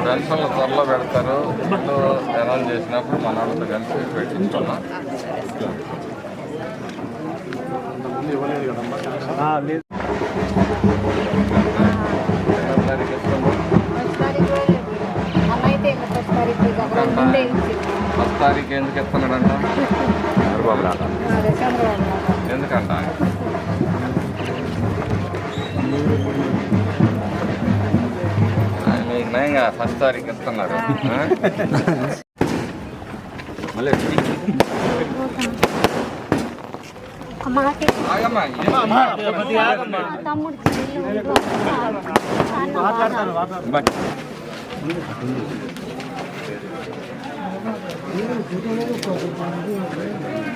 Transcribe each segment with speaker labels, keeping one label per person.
Speaker 1: పెన్షన్లు త్వరలో పెడతారు. ఇల్లు అనౌన్స్ చేసినప్పుడు మన వాళ్ళతో కలిసి పెట్టించుకున్నాం. ఫస్ట్ తారీఖు ఎందుకు ఇస్తున్నాడంట? ఎందుకంట? మీకు నయంగా ఫస్ట్ తారీఖు ఇస్తున్నారు. మళ్ళీ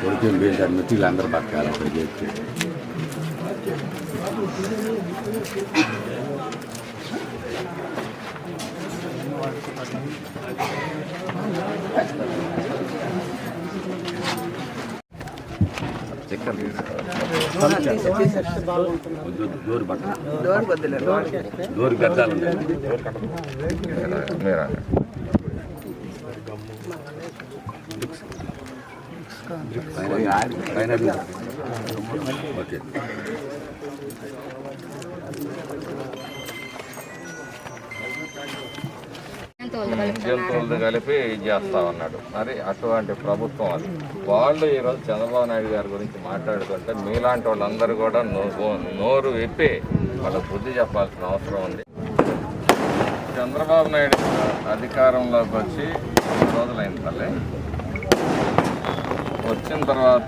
Speaker 2: కొడుకేం పేరు మెట్టిలు అందరూ బతకాలి అక్కడ చేస్తే. డోర్ బట్ట డోర్ గద్దాలు
Speaker 1: మీరా
Speaker 2: ఓకే.
Speaker 1: జంతువులతో కలిపి ఇది చేస్తా ఉన్నాడు. మరి అటువంటి ప్రభుత్వం అది. వాళ్ళు ఈరోజు చంద్రబాబు నాయుడు గారి గురించి మాట్లాడుతుంటే మీలాంటి వాళ్ళందరూ కూడా నోరు విప్పి వాళ్ళకు బుద్ధి చెప్పాల్సిన అవసరం ఉంది. చంద్రబాబు నాయుడు అధికారంలోకి వచ్చి 2 రోజులైన తల్లి వచ్చిన తర్వాత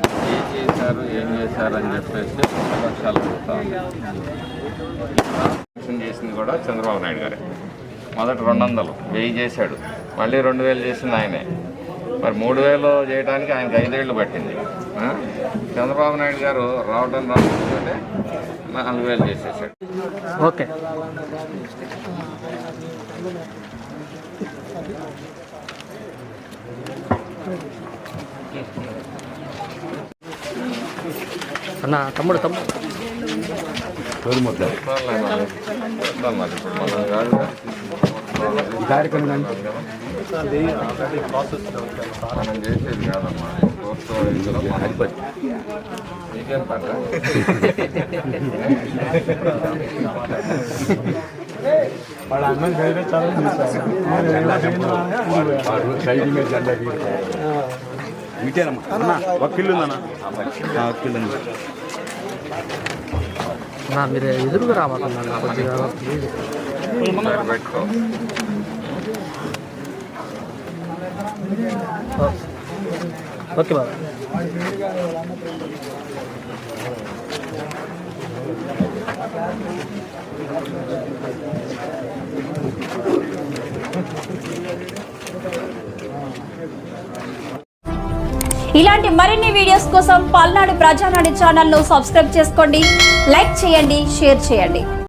Speaker 1: ఏం చేశారు అని చెప్పేసి ప్రతిపక్షాలు అడుగుతా ఉన్నాయి. చేసింది కూడా చంద్రబాబు నాయుడు గారే. మొదట 200, 1000 చేశాడు. మళ్ళీ 2000 చేసింది ఆయనే. మరి 3000 చేయడానికి ఆయనకి 5 ఏళ్ళు పట్టింది. చంద్రబాబు నాయుడు గారు రావడం 4000 చేసేసాడు.
Speaker 3: ఓకే. అన్న తమ్ముడు
Speaker 2: ఈ కార్యక్రమం
Speaker 1: మనం చేసేది కాదమ్మా.
Speaker 2: హరిపతి
Speaker 1: నీకేం పంట
Speaker 4: వాళ్ళ అన్నం చదివే
Speaker 2: ఇటేనమ్మా వకీలు ఉందన్నా. వకీలు ఉంది.
Speaker 3: మీరు ఎదురుగా రావాలన్నా కొద్దిగా
Speaker 1: పెట్టుకో.
Speaker 3: ఓకే బాబా.
Speaker 5: ఇలాంటి మరిన్ని వీడియోస్ కోసం పల్నాడు ప్రజానాడు ఛానల్ ను సబ్స్క్రైబ్ చేసుకోండి, లైక్ చేయండి, షేర్ చేయండి.